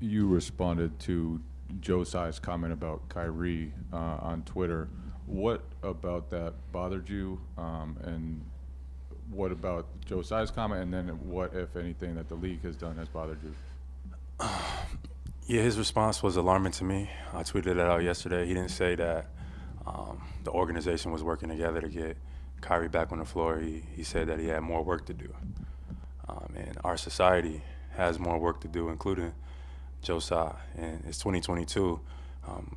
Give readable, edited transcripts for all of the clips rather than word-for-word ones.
you responded to Joe Tsai's comment about Kyrie on Twitter. What about that bothered you? And what about Joe Tsai's comment? And then what, if anything, that the league has done has bothered you? Yeah, his response was alarming to me. I tweeted it out yesterday. He didn't say that the organization was working together to get Kyrie back on the floor. He said that he had more work to do. And our society has more work to do, including Joe Tsai. And it's 2022.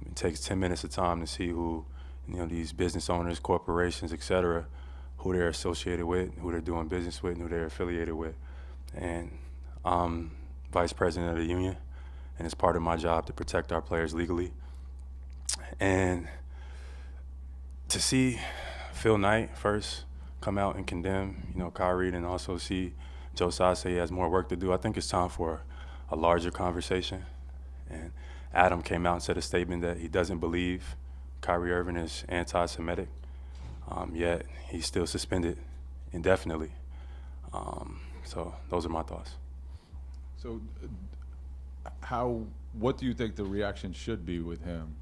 It takes 10 minutes of time to see who, these business owners, corporations, et cetera, who they're associated with, who they're doing business with, and who they're affiliated with. And I'm vice president of the union, and it's part of my job to protect our players legally. And to see Phil Knight first come out and condemn, Kyrie, and also see Joe Tsai say he has more work to do, I think it's time for a larger conversation. And Adam came out and said a statement that he doesn't believe Kyrie Irving is anti-Semitic, yet he's still suspended indefinitely. So those are my thoughts. So what do you think the reaction should be with him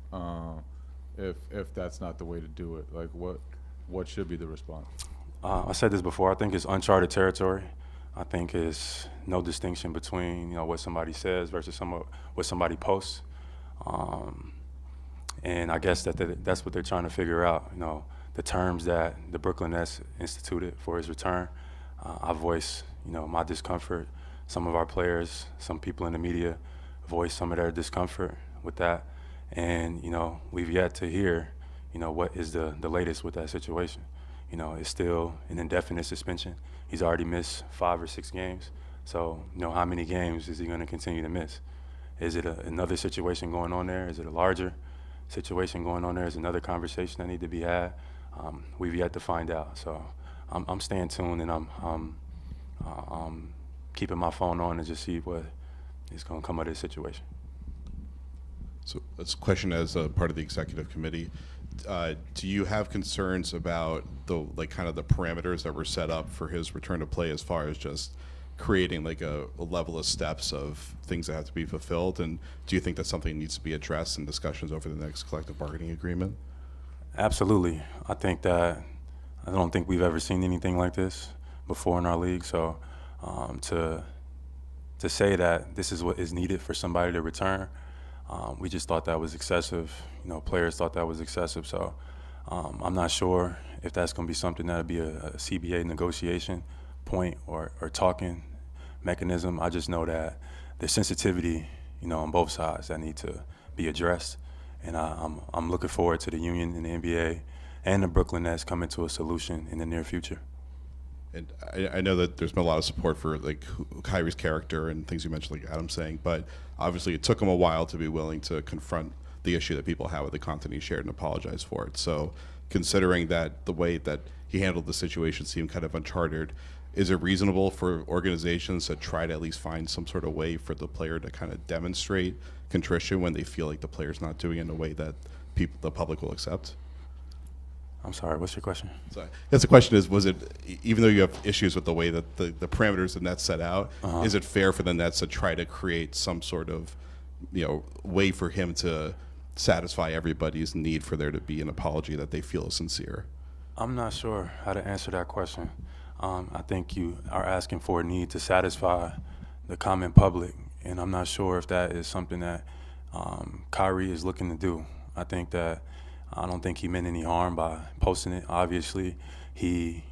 if that's not the way to do it? Like what should be the response? I said this before, I think it's uncharted territory. I think it's no distinction between what somebody says versus what somebody posts. And I guess that's what they're trying to figure out, the terms that the Brooklyn Nets instituted for his return. I voiced, my discomfort. Some of our players, some people in the media voiced some of their discomfort with that. And, we've yet to hear, what is the latest with that situation. It's still an indefinite suspension. He's already missed 5 or 6 games. So, how many games is he going to continue to miss? Is it another situation going on there? Is it a larger situation going on there? Is another conversation that need to be had? We've yet to find out. So I'm staying tuned, and I'm keeping my phone on to just see what is going to come of this situation. So that's a question as a part of the executive committee. Do you have concerns about the kind of the parameters that were set up for his return to play, as far as just creating a level of steps of things that have to be fulfilled? And do you think that's something that needs to be addressed in discussions over the next collective bargaining agreement? Absolutely. I don't think we've ever seen anything like this before in our league. So to say that this is what is needed for somebody to return, we just thought that was excessive. Players thought that was excessive. So I'm not sure if that's going to be something that'll be a CBA negotiation point or talking mechanism. I just know that there's sensitivity, on both sides that need to be addressed. And I'm looking forward to the union and the NBA and the Brooklyn Nets coming to a solution in the near future. And I know that there's been a lot of support for Kyrie's character and things you mentioned, like Adam's saying, but obviously it took him a while to be willing to confront the issue that people have with the content he shared and apologize for it. So considering that the way that he handled the situation seemed kind of uncharted, is it reasonable for organizations to try to at least find some sort of way for the player to kind of demonstrate contrition when they feel like the player's not doing it in a way that the public will accept? I'm sorry, what's your question? So I guess the question is, was it, even though you have issues with the way that the parameters the Nets set out, is it fair for the Nets to try to create some sort of way for him to satisfy everybody's need for there to be an apology that they feel is sincere? I'm not sure how to answer that question. I think you are asking for a need to satisfy the common public, and I'm not sure if that is something that Kyrie is looking to do. I don't think he meant any harm by posting it. Obviously, it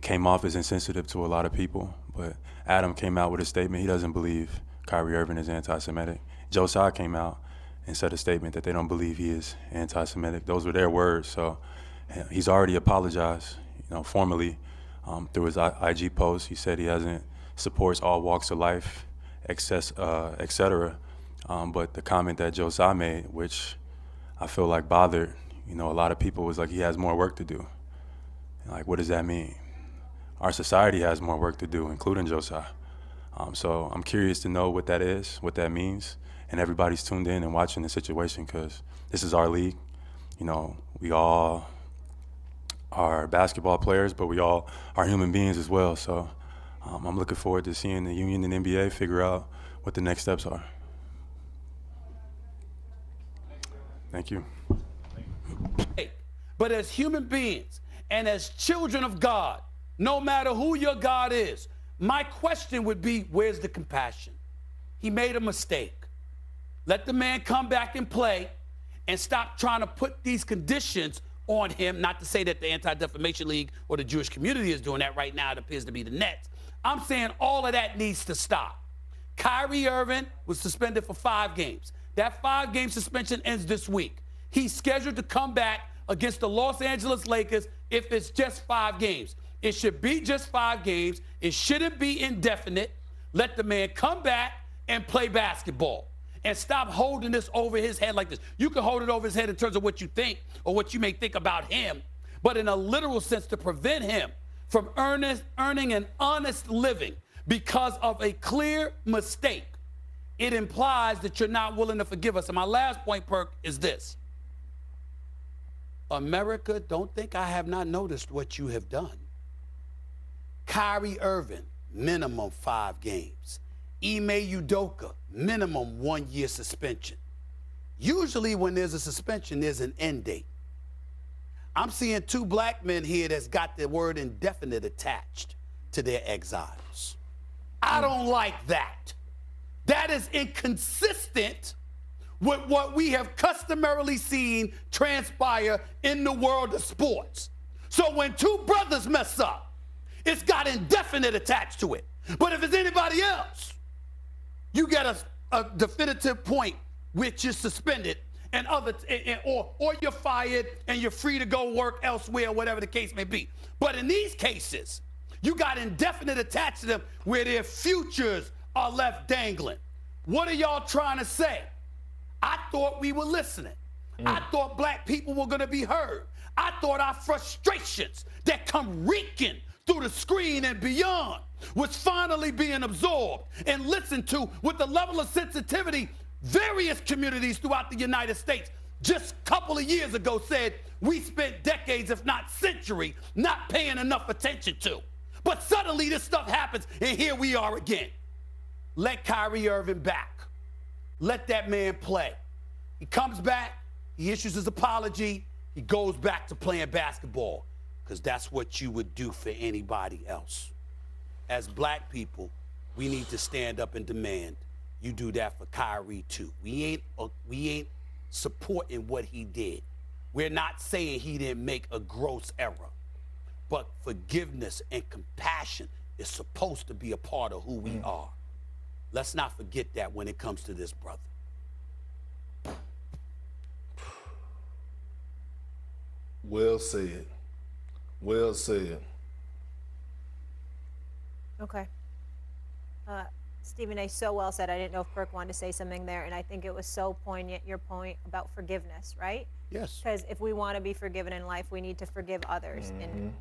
came off as insensitive to a lot of people, but Adam came out with a statement. He doesn't believe Kyrie Irving is anti-Semitic. Joe Tsai came out and said a statement that they don't believe he is anti-Semitic. Those were their words. So he's already apologized, formally through his IG post. He said he supports all walks of life, et cetera. But the comment that Joe Tsai made, which I feel like bothered, a lot of people, was like, he has more work to do. Like, what does that mean? Our society has more work to do, including Joe Tsai. So I'm curious to know what that is, what that means, and everybody's tuned in and watching the situation because this is our league. We all are basketball players, but we all are human beings as well. So I'm looking forward to seeing the union and NBA figure out what the next steps are. Thank you. But as human beings and as children of God, no matter who your God is, my question would be, where's the compassion? He made a mistake. Let the man come back and play and stop trying to put these conditions on him. Not to say that the Anti-Defamation League or the Jewish community is doing that right now. It appears to be the Nets. I'm saying all of that needs to stop. Kyrie Irving was suspended for 5 games. That 5-game suspension ends this week. He's scheduled to come back against the Los Angeles Lakers if it's just 5 games. It should be just 5 games. It shouldn't be indefinite. Let the man come back and play basketball and stop holding this over his head like this. You can hold it over his head in terms of what you think or what you may think about him, but in a literal sense to prevent him from earning an honest living because of a clear mistake, it implies that you're not willing to forgive us. And my last point, Perk, is this. America, don't think I have not noticed what you have done. Kyrie Irving, minimum 5 games. Ime Udoka, minimum 1-year suspension. Usually when there's a suspension, there's an end date. I'm seeing 2 black men here that's got the word indefinite attached to their exiles. I don't like that. That is inconsistent with what we have customarily seen transpire in the world of sports. So when 2 brothers mess up, it's got indefinite attached to it. But if it's anybody else, you get a definitive point which is suspended and or you're fired and you're free to go work elsewhere, whatever the case may be. But in these cases, you got indefinite attached to them where their futures are left dangling. What are y'all trying to say? I thought we were listening. I thought black people were going to be heard. I thought our frustrations that come reeking through the screen and beyond was finally being absorbed and listened to with the level of sensitivity various communities throughout the United States just a couple of years ago said we spent decades, if not centuries, not paying enough attention to. But suddenly this stuff happens and here we are again. Let Kyrie Irving back. Let that man play. He comes back, he issues his apology, he goes back to playing basketball because that's what you would do for anybody else. As black people, we need to stand up and demand you do that for Kyrie too. We ain't supporting what he did. We're not saying he didn't make a gross error, but forgiveness and compassion is supposed to be a part of who we are. Let's not forget that when it comes to this brother. Well said. Well said. Okay. Stephen A. so well said. I didn't know if Kirk wanted to say something there, and I think it was so poignant, your point about forgiveness, right? Yes. Because if we want to be forgiven in life, we need to forgive others.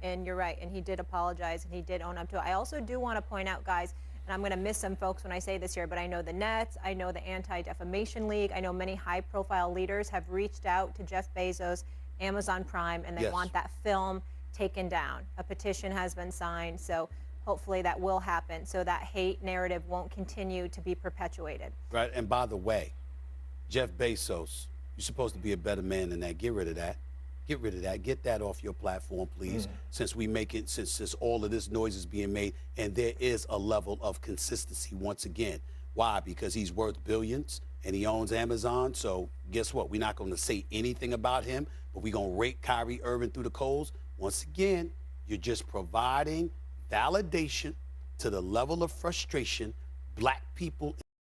And you're right, and he did apologize, and he did own up to it. I also do want to point out, guys, and I'm going to miss some folks when I say this here, but I know the Nets, I know the Anti-Defamation League, I know many high-profile leaders have reached out to Jeff Bezos, Amazon Prime, and they want that film taken down. A petition has been signed, so hopefully that will happen so that hate narrative won't continue to be perpetuated. Right, and by the way, Jeff Bezos, you're supposed to be a better man than that. Get rid of that. Get rid of that. Get that off your platform, please, since all of this noise is being made, and there is a level of consistency once again. Why? Because he's worth billions, and he owns Amazon, so guess what? We're not going to say anything about him, but we're going to rake Kyrie Irving through the coals. Once again, you're just providing validation to the level of frustration black people